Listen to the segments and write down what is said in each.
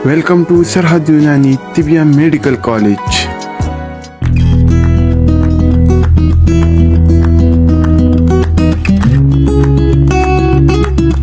Welcome to Sarhad Yunani Tibia Medical College.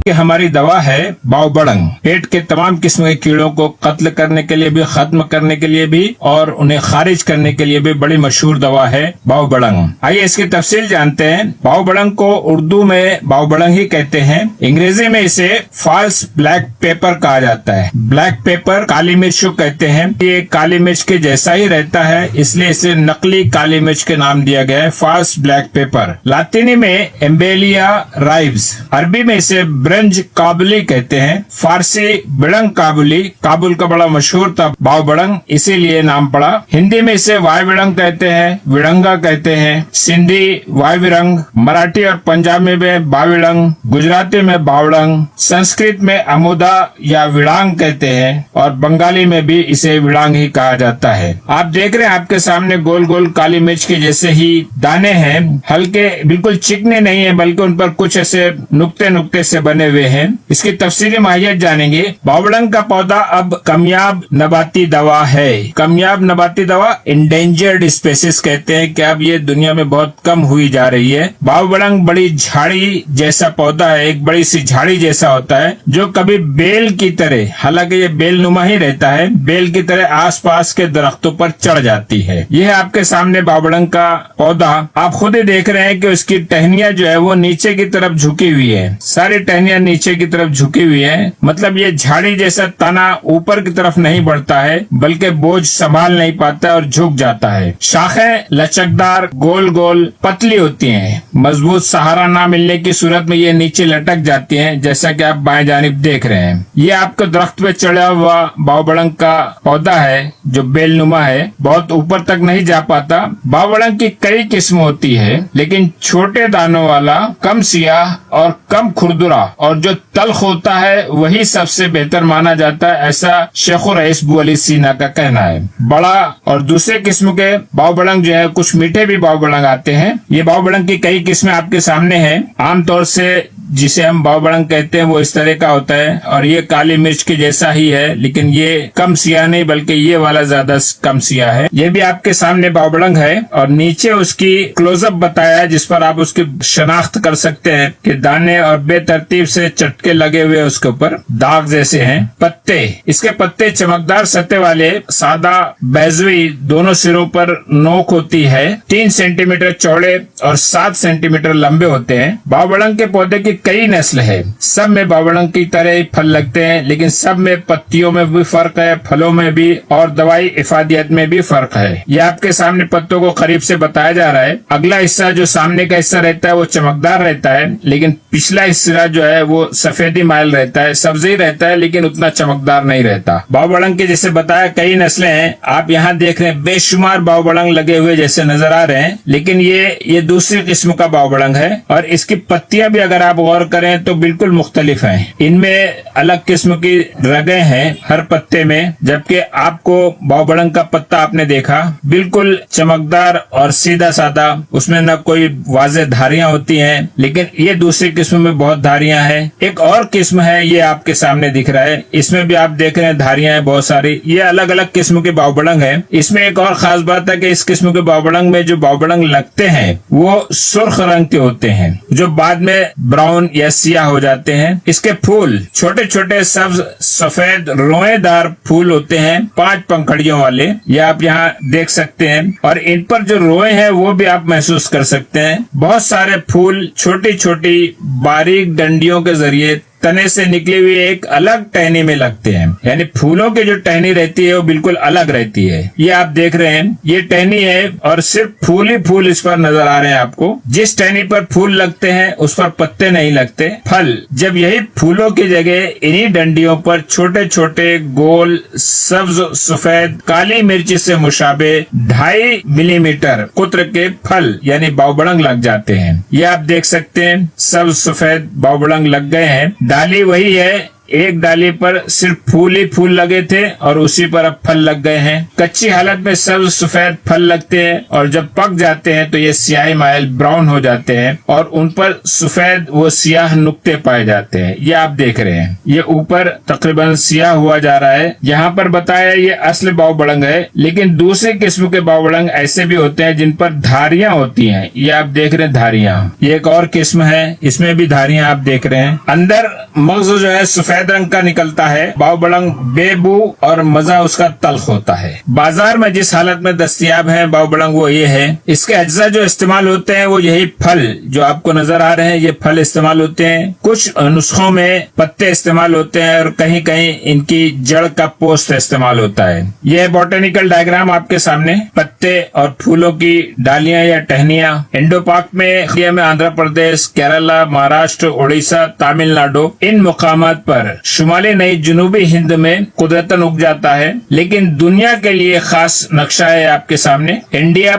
कि हमारी दवा है बावबड़ंग। पेट के तमाम किस्म के कीड़ों को कत्ल करने के लिए भी, खत्म करने के लिए भी और उन्हें खारिज करने के लिए भी बड़ी मशहूर दवा है बावबड़ंग। आइए इसकी तफसील जानते हैं। बावबड़ंग को उर्दू में बावबड़ंग ही कहते हैं। अंग्रेजी में इसे फॉल्स ब्लैक पेपर कहा जाता है। ब्लैक पेपर काली मिर्च को कहते हैं। ये काली मिर्च के जैसा ही रहता है, इसलिए इसे नकली काली मिर्च के नाम दिया गया है, फॉल्स ब्लैक पेपर। लातिनी में एम्बेलिया राइब्स, अरबी में इसे ब्रंज काबुली कहते हैं, फारसी बिड़ंग काबुली, काबुल का बड़ा मशहूर था बावबड़ंग, इसीलिए नाम पड़ा। हिंदी में इसे वाय विड़ंग कहते हैं, विड़ंगा कहते हैं, सिंधी वाय विरंग, मराठी और पंजाबी में बाविड़ंग, गुजराती में बावड़ंग, संस्कृत में अमुदा या विड़ांग कहते हैं और बंगाली में भी इसे विड़ांग ही कहा जाता है। आप देख रहे हैं आपके सामने गोल गोल काली मिर्च के जैसे ही दाने हैं, हल्के, बिल्कुल चिकने नहीं है, बल्कि उन पर कुछ ऐसे नुक्ते नुक्ते से बने हुए हैं। इसकी तफसीली माहियत जानेंगे। बावबड़ंग का पौधा अब कामयाब नबाती दवा है। कामयाब नबाती दवा इंडेंजर्ड स्पेसिस कहते हैं कि अब ये दुनिया में बहुत कम हुई जा रही है। बावबड़ंग बड़ी झाड़ी जैसा पौधा है, एक बड़ी सी झाड़ी जैसा होता है जो कभी बेल की तरह, हालांकि ये बेल नुमा ही रहता है, बेल की तरह आसपास के दरख्तों पर चढ़ जाती है। यह आपके सामने बावबड़ंग का पौधा, आप खुद ही देख रहे हैं कि उसकी टहनियां जो है वो नीचे की तरफ झुकी हुई है, सारी टहनियां नीचे की तरफ झुकी हुई है। मतलब ये झाड़ी जैसा तना ऊपर की तरफ नहीं बढ़ता है, बल्कि बोझ संभाल नहीं पाता और झुक जाता है। शाखें लचकदार, गोल गोल, पतली होती हैं। मजबूत सहारा ना मिलने की सूरत में ये नीचे लटक जाती हैं, जैसा कि आप बाएं जानिब देख रहे हैं। ये आपके दरख्त पे चढ़ा हुआ बावबड़ंग का पौधा है जो बेलनुमा है, बहुत ऊपर तक नहीं जा पाता। बावबड़ंग की कई किस्म होती है, लेकिन छोटे दानों वाला, कम सियाह और कम खुरदुरा और जो तल्ख होता है वही सबसे बेहतर माना जाता है, ऐसा शेखुर रईस बू अली सीना का कहना है। बड़ा और दूसरे किस्म के बावबड़ंग जो है, कुछ मीठे भी बावबड़ंग आते हैं। ये बावबड़ंग की कई किस्में आपके सामने हैं। आमतौर से जिसे हम बावबड़ंग कहते हैं वो इस तरह का होता है और ये काली मिर्च के जैसा ही है, लेकिन ये कम सियाह नहीं, बल्कि ये वाला ज्यादा कम सियाह है। ये भी आपके सामने बावबड़ंग है और नीचे उसकी क्लोजअप बताया है, जिस पर आप उसकी शनाख्त कर सकते हैं कि दाने और बेतरतीब से चटके लगे हुए उसके ऊपर दाग जैसे हैं। पत्ते, इसके पत्ते चमकदार सतह वाले, सादा बैजवी, दोनों सिरों पर नोक होती है, 3 सेंटीमीटर चौड़े और 7 सेंटीमीटर लंबे होते हैं। बावबड़ंग के पौधे की कई नस्ल है, सब में बावबड़ंग की तरह ही फल लगते हैं, लेकिन सब में पत्तियों में भी फर्क है, फलों में भी और दवाई इफादियत में भी फर्क है। ये आपके सामने पत्तों को करीब से बताया जा रहा है। अगला हिस्सा जो सामने का हिस्सा रहता है वो चमकदार रहता है, लेकिन पिछला हिस्सा जो है वो सफेदी माइल रहता है, सब्जी रहता है, लेकिन उतना चमकदार नहीं रहता। बावबड़ंग के जैसे बताया कई नस्लें हैं। आप यहाँ देख रहे हैं बेशुमार बावबड़ंग लगे हुए जैसे नजर आ रहे हैं, लेकिन ये दूसरी किस्म का बावबड़ंग है और इसकी पत्तियां भी अगर आप गौर करें तो बिल्कुल मुख्तलिफ हैं। इनमें अलग किस्म की रगें हैं हर पत्ते में, जबकि आपको बावबड़ंग का पत्ता आपने देखा बिल्कुल चमकदार और सीधा साधा, उसमें न कोई वाज़ेह धारियां होती हैं, लेकिन ये दूसरी किस्म में बहुत धारियां हैं। एक और किस्म है, ये आपके सामने दिख रहा है, इसमें भी आप देख रहे हैं धारियां हैं बहुत सारी। ये अलग अलग किस्म के बावबड़ंग है। इसमें एक और खास बात है कि इस किस्म के बावबड़ंग में जो बावबड़ंग लगते हैं वो सुर्ख रंग के होते हैं, जो बाद में ब्राउन या सियाह हो जाते हैं। इसके फूल छोटे छोटे सब्ज सफेद रोएदार फूल होते हैं, 5 पंखड़ियों वाले, ये आप यहाँ देख सकते हैं और इन पर जो रोए हैं वो भी आप महसूस कर सकते हैं। बहुत सारे फूल छोटी छोटी बारीक डंडियों के जरिए तने से निकली हुई एक अलग टहनी में लगते हैं, यानी फूलों की जो टहनी रहती है वो बिल्कुल अलग रहती है। ये आप देख रहे हैं, ये टहनी है और सिर्फ फूल ही फूल इस पर नजर आ रहे हैं आपको। जिस टहनी पर फूल लगते हैं उस पर पत्ते नहीं लगते, फल। जब यही फूलों की जगह इन्हीं डंडियों पर छोटे छोटे गोल सब्ज सफेद काली मिर्च से मुशाबे 2.5 मिलीमीटर कुत्र के फल यानी बावबड़ंग लग जाते हैं। ये आप देख सकते हैं, सब्ज सफेद बावबड़ंग लग गए हैं। डाली वही है, ایک ڈالی پر صرف پھول ہی پھول لگے تھے اور اسی پر اب پھل لگ گئے ہیں. کچی حالت میں سبز سفید پھل لگتے ہیں اور جب پک جاتے ہیں تو یہ سیاہی مائل براؤن ہو جاتے ہیں اور ان پر سفید و سیاہ نقطے پائے جاتے ہیں. یہ آپ دیکھ رہے ہیں, یہ اوپر تقریباً سیاہ ہوا جا رہا ہے. یہاں پر بتایا یہ اصل باؤ بڑنگ ہے, لیکن دوسری قسم کے باؤ بڑنگ ایسے بھی ہوتے ہیں جن پر دھاریاں ہوتی ہیں. یہ آپ دیکھ رہے ہیں دھاریاں, یہ ایک اور قسم ہے, اس میں بھی دھاریاں آپ دیکھ رہے ہیں. اندر مغز جو ہے سفید رنگ کا نکلتا ہے. باؤ بڑنگ بے بو اور مزہ اس کا تلخ ہوتا ہے. بازار میں جس حالت میں دستیاب ہے باؤ بڑنگ وہ یہ ہے. اس کے اجزاء جو استعمال ہوتے ہیں وہ یہی پھل جو آپ کو نظر آ رہے ہیں, یہ پھل استعمال ہوتے ہیں. کچھ نسخوں میں پتے استعمال ہوتے ہیں اور کہیں کہیں ان کی جڑ کا پوست استعمال ہوتا ہے. یہ بوٹینیکل ڈائیگرام آپ کے سامنے. پتے اور پھولوں کی ڈالیاں یا ٹہنیاں انڈو پاک میں آندھرا پردیش, کیرلا, مہاراشٹر, اڑیسہ, تامل ناڈو, ان مقامات پر شمالی نئی جنوبی ہند میں قدرتاً اگ جاتا ہے. لیکن دنیا کے لیے خاص نقشہ ہے آپ کے سامنے. انڈیا,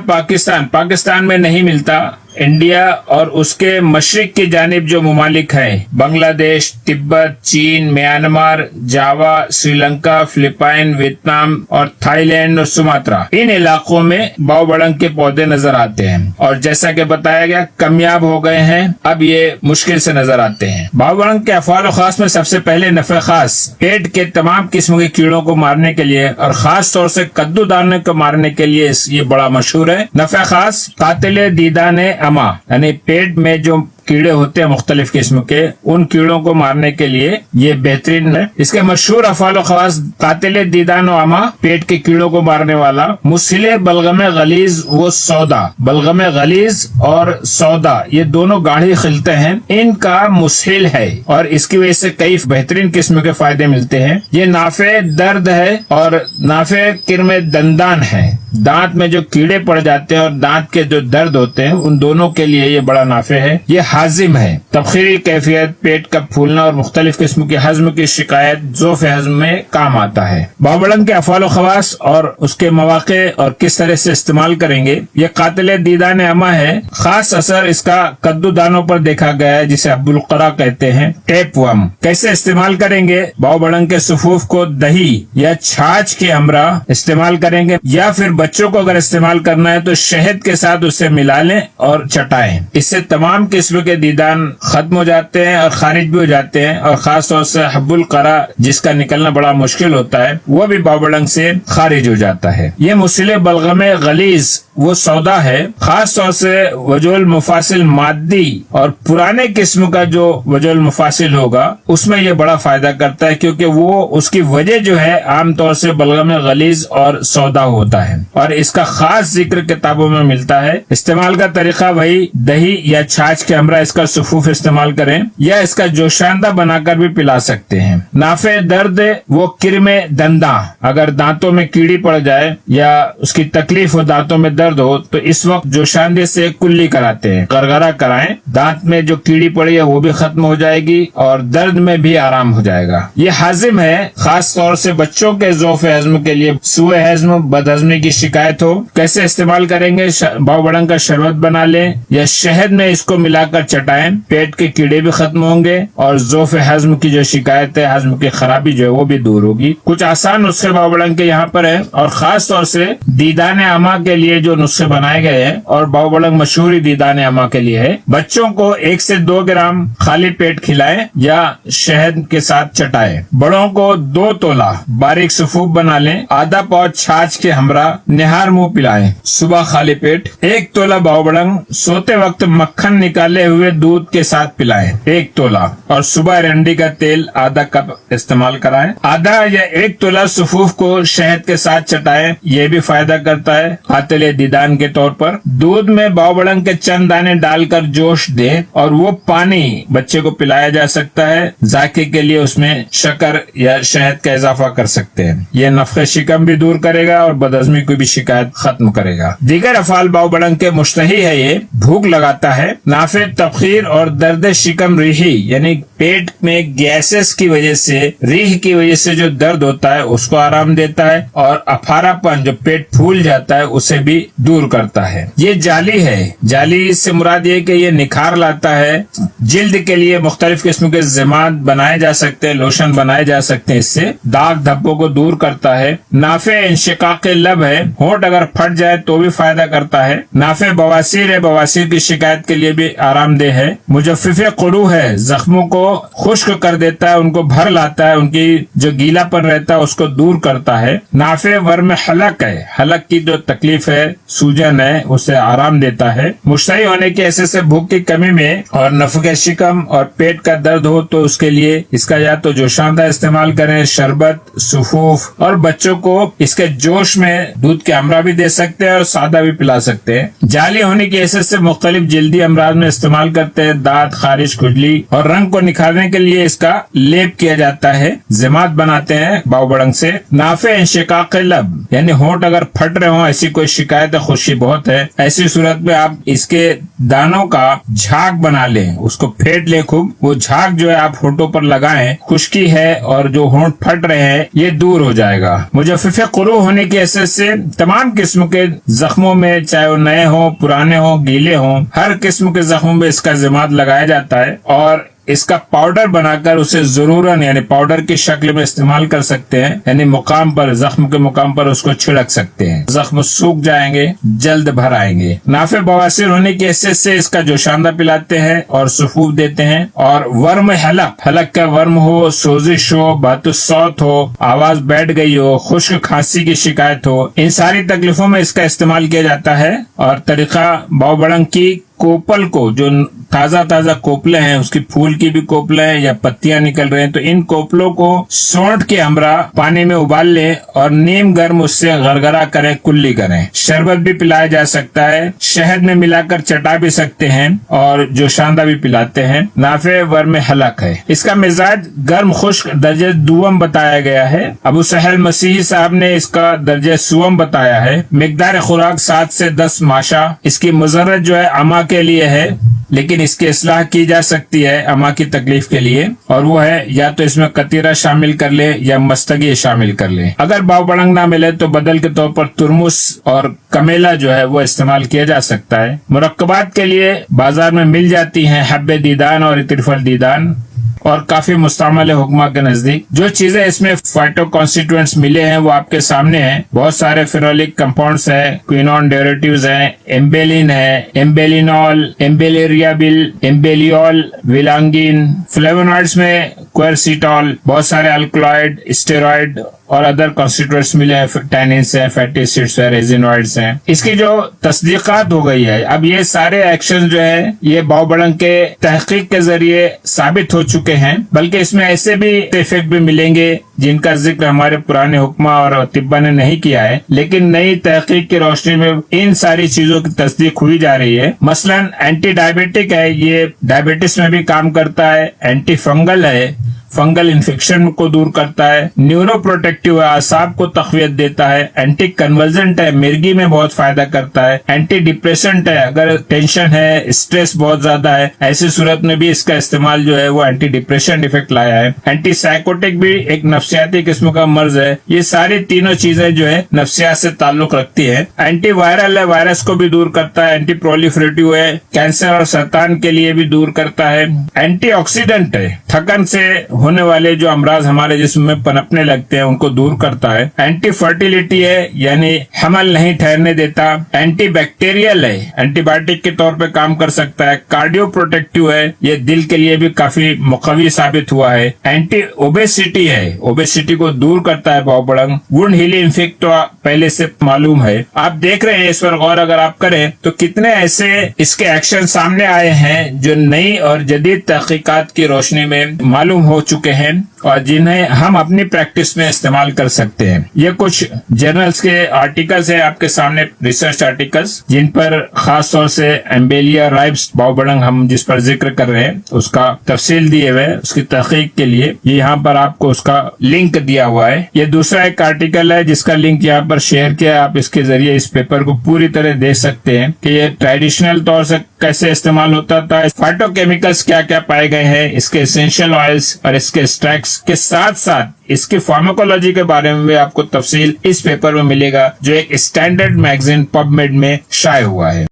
پاکستان میں نہیں ملتا. انڈیا اور اس کے مشرق کی جانب جو ممالک ہیں, بنگلہ دیش, تبت, چین, میانمار, جاوا, سری لنکا, فلپائن, ویتنام اور تھائی لینڈ اور سماترا, ان علاقوں میں باؤ بڑنگ کے پودے نظر آتے ہیں. اور جیسا کہ بتایا گیا کامیاب ہو گئے ہیں, اب یہ مشکل سے نظر آتے ہیں. باؤ بڑنگ کے افعال و خاص میں سب سے پہلے نفع خاص, پیٹ کے تمام قسم کے کیڑوں کو مارنے کے لیے اور خاص طور سے کدو دانے کو مارنے کے لیے یہ بڑا مشہور ہے. نفع خاص قاتل دیدان اما, یعنی پیٹ میں جو کیڑے ہوتے ہیں مختلف قسم کے, ان کیڑوں کو مارنے کے لیے یہ بہترین ہے. اس کے مشہور افعال و خواص قاتل دیدان و عما, پیٹ کے کیڑوں کو مارنے والا. مسل بلغم غلیظ و سودا, بلغم غلیظ اور سودا یہ دونوں گاڑھی خلتے ہیں, ان کا مسحل ہے اور اس کی وجہ سے کئی بہترین قسم کے فائدے ملتے ہیں. یہ نافع درد ہے اور نافع کرم دندان ہے. دانت میں جو کیڑے پڑ جاتے ہیں اور دانت کے جو درد ہوتے ہیں ان دونوں کے لیے یہ بڑا نافع ہے. یہ ہاضم ہے, تبخیری کیفیت, پیٹ کا پھولنا اور مختلف قسم کی ہضم کی شکایت, ذوف ہضم میں کام آتا ہے. باؤ بڑنگ کے افعال و خواص اور اس کے مواقع اور کس طرح سے استعمال کریں گے. یہ قاتل دیدان اما ہے. خاص اثر اس کا کدو دانوں پر دیکھا گیا ہے جسے ابو القرا کہتے ہیں. ٹیپ ورم کیسے استعمال کریں گے. باؤ بڑنگ کے صفوف کو دہی یا چھاچھ کے ہمراہ استعمال کریں گے, یا پھر بچوں کو اگر استعمال کرنا ہے تو شہد کے ساتھ اسے ملا لیں اور چٹائیں. اس سے تمام قسم کے دیدان ختم ہو جاتے ہیں اور خارج بھی ہو جاتے ہیں, اور خاص طور سے حب القرا جس کا نکلنا بڑا مشکل ہوتا ہے وہ بھی باؤ بڑنگ سے خارج ہو جاتا ہے. یہ مسل بلغم غلیظ وہ سودا ہے. خاص طور سے وجوہ المفاصل مادی اور پرانے قسم کا جو وجوہ المفاصل ہوگا اس میں یہ بڑا فائدہ کرتا ہے, کیونکہ وہ اس کی وجہ جو ہے عام طور سے بلغم غلیظ اور سودا ہوتا ہے, اور اس کا خاص ذکر کتابوں میں ملتا ہے. استعمال کا طریقہ وہی, دہی یا چھاچھ کے ہمراہ اس کا صفوف استعمال کریں یا اس کا جوشاندہ بنا کر بھی پلا سکتے ہیں. نافع درد وہ کرم دنداں, اگر دانتوں میں کیڑی پڑ جائے یا اس کی تکلیف ہو, دانتوں میں درد ہو, تو اس وقت جوشاندے سے کلی کراتے ہیں, گرگرا کرائیں. دانت میں جو کیڑی پڑی ہے وہ بھی ختم ہو جائے گی اور درد میں بھی آرام ہو جائے گا. یہ ہاضم ہے, خاص طور سے بچوں کے ذوف ہضم کے لیے. سوء ہضم, بد ہضمی کی شکایت ہو, کیسے استعمال کریں گے. باؤ بڑنگ کا شربت بنا لیں یا شہد میں اس کو ملا کر چٹائیں, پیٹ کے کیڑے بھی ختم ہوں گے اور ذوف ہضم کی جو شکایت ہے, ہضم کی خرابی جو ہے وہ بھی دور ہوگی. کچھ آسان نسخے باؤ بڑنگ کے یہاں پر ہیں, اور خاص طور سے دیدان اما کے لیے جو نسخے بنائے گئے ہیں, اور باؤ بڑنگ مشہوری دیدان اما کے لیے ہے. بچوں کو 1 سے 2 گرام خالی پیٹ کھلائیں یا شہد کے ساتھ چٹائیں. بڑوں کو 2 تولہ باریک صفوف بنا لیں, آدھا پاؤ چھاچھ کے ہمراہ نہار منہ پلائیں. صبح خالی پیٹ 1 تولہ باؤ بڑنگ سوتے وقت مکھن نکالے ہوئے دودھ کے ساتھ پلائیں 1 تولہ, اور صبح رنڈی کا تیل آدھا کپ استعمال کرائیں. آدھا یا 1 تولہ صفوف کو شہد کے ساتھ چٹائیں, یہ بھی فائدہ کرتا ہے قاتل دیدان کے طور پر. دودھ میں باؤ بڑنگ کے چند دانے ڈال کر جوش دیں اور وہ پانی بچے کو پلایا جا سکتا ہے. ذائقے کے لیے اس میں شکر یا شہد کا اضافہ کر سکتے ہیں. یہ نفخ شکم بھی دور کرے گا اور بدہضمی کی بھی شکایت ختم کرے گا. دیگر افعال باؤ بڑنگ کے مشتہی ہے. یہ بھوک لگاتا ہے. نافع तबखीर और दर्द शिकम रीही यानी पेट में गैसेस की वजह से, रीह की वजह से जो दर्द होता है उसको आराम देता है, और अफारापन जो पेट फूल जाता है उसे भी दूर करता है। ये जाली है, जाली से मुराद ये कि ये निखार लाता है। जिल्द के लिए मुख्तलिफ किस्म के ज़िमात बनाए जा सकते हैं, लोशन बनाए जा सकते हैं, इससे दाग धब्बों को दूर करता है। नाफे इंशिकाक लब है, होंठ अगर फट जाए तो भी फायदा करता है। नाफे बवासीर है, बवासीर की शिकायत के लिए भी आरामदेह है। मुजफ्फिफ़े कुरू है, जख्मों को खुश्क कर देता है, उनको भर लाता है, उनकी जो गीलापन रहता है उसको दूर करता है। नाफे वर्म हलक है, हलक की जो तकलीफ है, सूजन है, उसे आराम देता है। मुश्तही होने की ऐसे से भूख की कमी में और नफके शिकम और पेट का दर्द हो तो उसके लिए इसका या तो जोशानदा इस्तेमाल करें, शरबत, सुफूफ, और बच्चों को इसके जोश में दूध के अमरा भी दे सकते हैं और सादा भी पिला सकते हैं। जाली होने की हैसियत से मुख्तलिफ जिल्दी अमराज में इस्तेमाल करते हैं। दांत, खारिश, खुजली और रंग को निखारने के लिए इसका लेप किया जाता है। ज़िमात बनाते हैं बाव बड़ंग से। नाफे इंशिकाक लब यानी होंठ अगर फट रहे हो, ऐसी कोई शिकायत है, खुशी बहुत है, ऐसी सूरत में आप इसके दानों का झाग बना लें, उसको फेंट लें खूब। वो झाग जो है आप होंठों पर लगाएं, खुश्की है और जो होंठ फट रहे हैं ये दूर हो जाएगा। मुजफ्फिफ़े कुरू होने की हैसियत से तमाम किस्म के जख्मों में, चाहे वो नए हो, पुराने हो, गीले हो, हर किस्म के जख्मों में इसका ज़िमात लगाया जाता है और इसका पाउडर बनाकर उसे जरूरन यानी पाउडर की शक्ल में इस्तेमाल कर सकते हैं, यानी मुकाम पर, जख्म के मुकाम पर उसको छिड़क सकते हैं। जख्म सूख जाएंगे, जल्द भर आएंगे। नाफे बवासीर होने की हैसियत से इसका जोशानदा पिलाते हैं और सुफूफ देते हैं। और वर्म हलक, हलक का वर्म हो, सोजिश हो, बातुस्सौत हो, आवाज बैठ गई हो, खुश्क खांसी की शिकायत हो, इन सारी तकलीफों में इसका इस्तेमाल किया जाता है। और तरीका बाव बड़ंग की कोपल को, जो ताजा ताजा कोपले हैं, उसकी फूल की भी कोपले हैं या पत्तियां निकल रहे हैं, तो इन कोपलों को सौंठ के हमरा पानी में उबाल लें और नीम गर्म उससे गरगरा करें, कुल्ली करें। शरबत भी पिलाया जा सकता है, शहद में मिलाकर चटा भी सकते हैं और जोशानदा भी पिलाते हैं। नाफे वर्म हलक है। इसका मिजाज गर्म खुश्क दर्जे दुवम बताया गया है। अबू सहल मसीही साहब ने इसका दर्जे सुवम बताया है। मिकदार खुराक 7 से 10 माशा। इसकी मुजर्रत जो है अमा के लिए है, लेकिन इसकी इस्लाह की जा सकती है अमा की तकलीफ के लिए, और वो है या तो इसमें कतीरा शामिल कर ले या मस्तगी शामिल कर ले। अगर बाव बड़ंग ना मिले तो बदल के तौर पर तुरमुस और कमेला जो है वो इस्तेमाल किया जा सकता है। मुरक्कबात के लिए बाजार में मिल जाती हैं हब्बे दीदान और इतिरफल दीदान, और काफी मुस्तअमल है हुक्मा के नजदीक। जो चीजें इसमें फाइटो कॉन्स्टिट्यूएंट्स मिले हैं वो आपके सामने हैं। बहुत सारे फेनोलिक कंपाउंड्स हैं, क्विनोन डेरिवेटिव्स हैं, एम्बेलिन है, एम्बेलिनॉल, एम्बेलिरियाबिल, एम्बेलियोल, विलांगिन, फ्लेवोनॉइड्स में क्वेरसीटॉल, बहुत सारे अल्कलॉइड, स्टेरॉइड और अदर कॉन्स्टिट्यूएंट्स मिले हैं, टैनिन्स हैं, फैटी एसिड्स हैं, रेजिनॉइड्स हैं। इसकी जो तस्दीकात हो गई है, अब ये सारे एक्शन जो है ये बाव बड़ंग के तहकीक के जरिए साबित हो चुके हैं, बल्कि इसमें ऐसे भी इफेक्ट भी मिलेंगे जिनका जिक्र हमारे पुराने हुक्मा और तिब्बा ने नहीं किया है, लेकिन नई तहकीक की रोशनी में इन सारी चीजों की तस्दीक हुई जा रही है। मसलन एंटी डायबिटिक है, ये डायबिटीज में भी काम करता है, एंटी फंगल है, फंगल इन्फेक्शन को दूर करता है, न्यूरो प्रोटेक्टिव है, आसाब को तक़वियत देता है, एंटी कन्वर्जेंट है, मिर्गी में बहुत फायदा करता है, एंटी डिप्रेसेंट है, अगर टेंशन है, स्ट्रेस बहुत ज्यादा है, ऐसी सूरत में भी इसका इस्तेमाल जो है वो एंटी डिप्रेशन इफेक्ट लाया है। एंटी साइकोटिक भी एक नफ्सियाती किस्म का मर्ज है। ये सारी तीनों चीजें जो है नफ्सियात से ताल्लुक रखती है। एंटी वायरल है, वायरस को भी दूर करता है, एंटी प्रोलिफरेटिव है, कैंसर और सरतान के लिए भी दूर करता है। एंटी ऑक्सीडेंट है, थकन से होने वाले जो अमराज हमारे जिस्म में पनपने लगते हैं उनको दूर करता है। एंटी फर्टिलिटी है, यानी हमल नहीं ठहरने देता। एंटी बैक्टीरियल है, एंटीबायोटिक के तौर पे काम कर सकता है। कार्डियो प्रोटेक्टिव है, ये दिल के लिए भी काफी मुकवी साबित हुआ है। एंटी ओबेसिटी है, ओबेसिटी को दूर करता है बाव बड़ंग। वुंड हीलिंग इफेक्ट तो पहले से मालूम है। आप देख रहे हैं, इस पर गौर अगर आप करें तो कितने ऐसे इसके एक्शन सामने आए हैं जो नई और जदीद तहकीकात की रोशनी में मालूम हो चुके چکے ہیں اور جنہیں ہم اپنی پریکٹس میں استعمال کر سکتے ہیں. یہ کچھ جرنلز کے آرٹیکلز ہیں آپ کے سامنے, ریسرچ آرٹیکلز, جن پر خاص طور سے ایمبیلیا رائبس باؤبڑنگ ہم جس پر ذکر کر رہے ہیں اس کا تفصیل دیے ہوئے, اس کی تحقیق کے لیے یہاں پر آپ کو اس کا لنک دیا ہوا ہے. یہ دوسرا ایک آرٹیکل ہے جس کا لنک یہاں پر شیئر کیا, آپ اس کے ذریعے اس پیپر کو پوری طرح دیکھ سکتے ہیں کہ یہ ٹریڈیشنل طور سے کیسے استعمال ہوتا تھا, فائٹو کیمیکلز کیا کیا پائے گئے ہیں, اس کے اسینشیل آئلز اور اس کے اسٹریکس کے ساتھ ساتھ اس کی فارماکولوجی کے بارے میں بھی آپ کو تفصیل اس پیپر میں ملے گا جو ایک اسٹینڈرڈ میگزین پب میڈ میں شائع ہوا ہے.